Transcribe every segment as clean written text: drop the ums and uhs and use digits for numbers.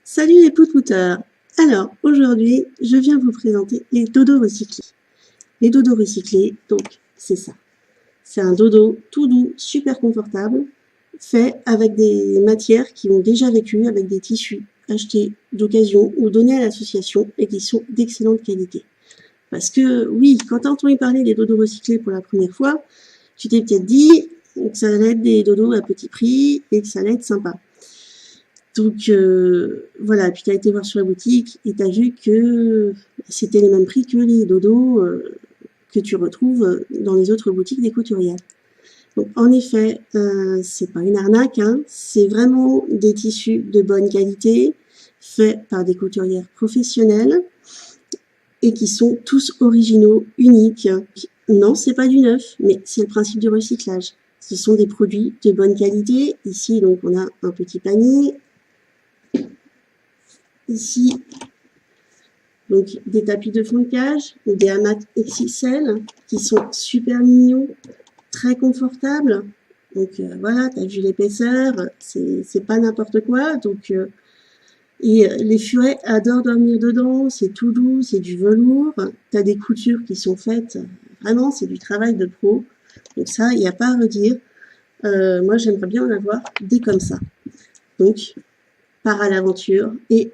Salut les poutpouteurs. Alors, aujourd'hui, je viens vous présenter les dodos recyclés. Les dodos recyclés, donc, c'est ça. C'est un dodo tout doux, super confortable, fait avec des matières qui ont déjà vécu, avec des tissus achetés d'occasion ou donnés à l'association et qui sont d'excellente qualité. Parce que, oui, quand tu as entendu parler des dodos recyclés pour la première fois, tu t'es peut-être dit que ça allait être des dodos à petit prix et que ça allait être sympa. Donc voilà, puis tu as été voir sur la boutique et tu as vu que c'était les mêmes prix que les dodos que tu retrouves dans les autres boutiques des couturières. Donc en effet, c'est pas une arnaque, hein, c'est vraiment des tissus de bonne qualité, faits par des couturières professionnelles et qui sont tous originaux, uniques. Non, c'est pas du neuf, mais c'est le principe du recyclage. Ce sont des produits de bonne qualité. Ici, donc, on a un petit panier. Ici, donc des tapis de fond de cage ou des hamacs XXL qui sont super mignons, très confortables. Donc voilà, tu as vu l'épaisseur, c'est pas n'importe quoi. Donc et les furets adorent dormir dedans, c'est tout doux, c'est du velours. Tu as des coutures qui sont faites, vraiment, c'est du travail de pro. Donc ça, il n'y a pas à redire. Moi, j'aimerais bien en avoir des comme ça. Donc, pars à l'aventure et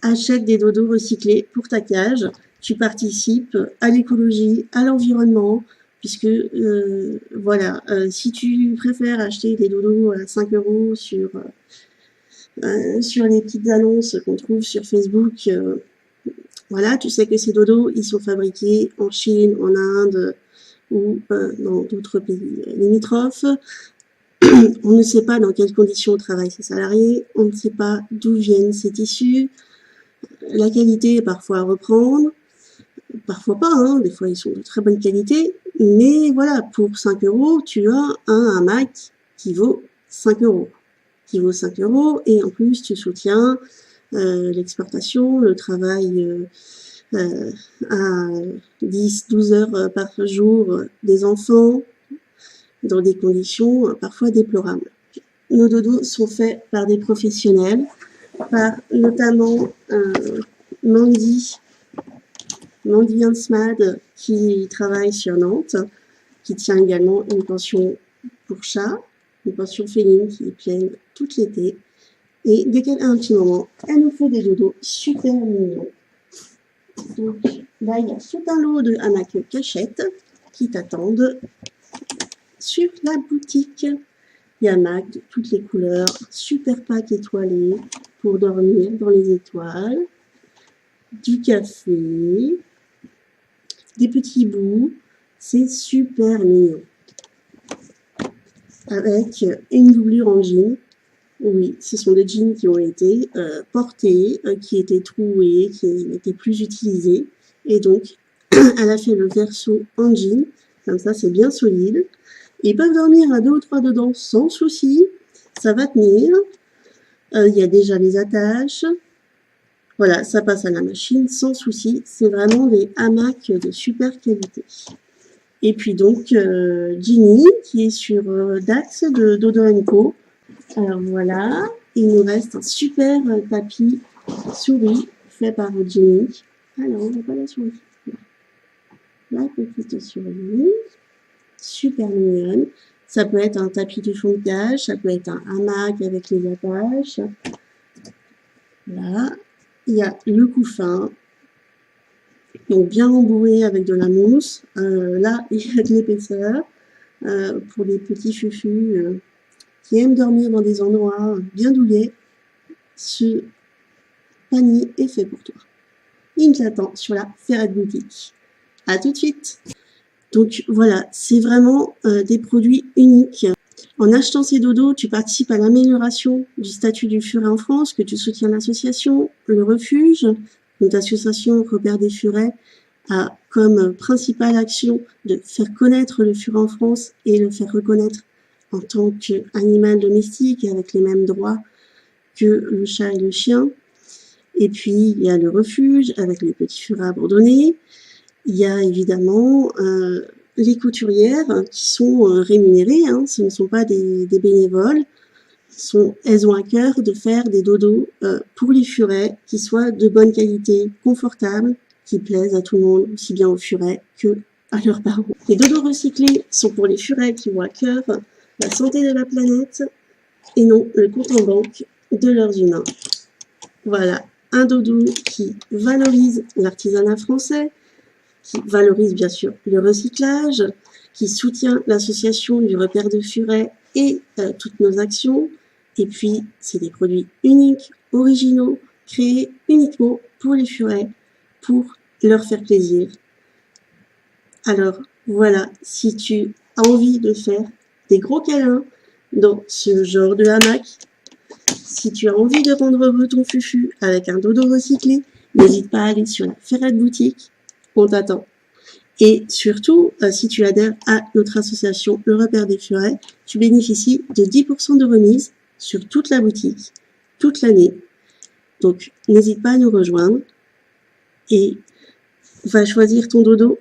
achète des dodos recyclés pour ta cage. Tu participes à l'écologie, à l'environnement, puisque voilà, si tu préfères acheter des dodos à 5 € sur les petites annonces qu'on trouve sur Facebook, voilà, tu sais que ces dodos, ils sont fabriqués en Chine, en Inde ou dans d'autres pays limitrophes. On ne sait pas dans quelles conditions travaillent ces salariés, on ne sait pas d'où viennent ces tissus. La qualité est parfois à reprendre, parfois pas, hein, des fois ils sont de très bonne qualité, mais voilà, pour 5 €, tu as un hamac qui vaut 5 €. Qui vaut 5 € et en plus tu soutiens l'exportation, le travail à 10-12 heures par jour des enfants dans des conditions parfois déplorables. Nos dodos sont faits par des professionnels, par notamment Mandy Hansmad qui travaille sur Nantes, qui tient également une pension pour chat, une pension féline qui est pleine tout l'été. Et dès qu'elle a un petit moment, elle nous fait des dodos super mignons. Donc là, il y a tout un lot de hamacs cachettes qui t'attendent sur la boutique. Il y a hamacs de toutes les couleurs, super pack étoilé pour dormir dans les étoiles, du café, des petits bouts, c'est super mignon. Avec une doublure en jean. Oui, ce sont des jeans qui ont été portés, qui étaient troués, qui n'étaient plus utilisés. Et donc, elle a fait le verso en jean, comme ça c'est bien solide. Ils peuvent dormir à 2 ou 3 dedans sans souci, ça va tenir. Il y a déjà les attaches. Voilà, ça passe à la machine sans souci. C'est vraiment des hamacs de super qualité. Et puis donc, Ginny, qui est sur Dax de Dodo & Co. Alors voilà, il nous reste un super tapis souris fait par Ginny. Alors, on va pas la souris. La petite souris, super mignonne. Ça peut être un tapis de fond de cage, ça peut être un hamac avec les attaches. Là, il y a le couffin, donc bien embourré avec de la mousse. Là, il y a de l'épaisseur pour les petits fufus qui aiment dormir dans des endroits bien douillets. Ce panier est fait pour toi. Il t'attend sur la Ferrette Boutique. À tout de suite. Donc voilà, c'est vraiment des produits uniques. En achetant ces dodos, tu participes à l'amélioration du statut du furet en France, que tu soutiens l'association Le Refuge. Notre association Repère des Furets a comme principale action de faire connaître le furet en France et le faire reconnaître en tant qu'animal domestique avec les mêmes droits que le chat et le chien. Et puis, il y a le refuge avec les petits furets abandonnés. Il y a évidemment les couturières qui sont rémunérées, hein, ce ne sont pas des bénévoles. elles ont à cœur de faire des dodos pour les furets qui soient de bonne qualité, confortables, qui plaisent à tout le monde, aussi bien aux furets que à leurs parents. Les dodos recyclés sont pour les furets qui ont à cœur la santé de la planète et non le compte en banque de leurs humains. Voilà, un dodo qui valorise l'artisanat français, qui valorise bien sûr le recyclage, qui soutient l'association du repère de furets et toutes nos actions. Et puis, c'est des produits uniques, originaux, créés uniquement pour les furets, pour leur faire plaisir. Alors, voilà, si tu as envie de faire des gros câlins dans ce genre de hamac, si tu as envie de rendre heureux ton fufu avec un dodo recyclé, n'hésite pas à aller sur la Ferrette Boutique, on t'attend. Et surtout, si tu adhères à notre association Le Repère des Furets, tu bénéficies de 10% de remise sur toute la boutique, toute l'année. Donc, n'hésite pas à nous rejoindre et va choisir ton dodo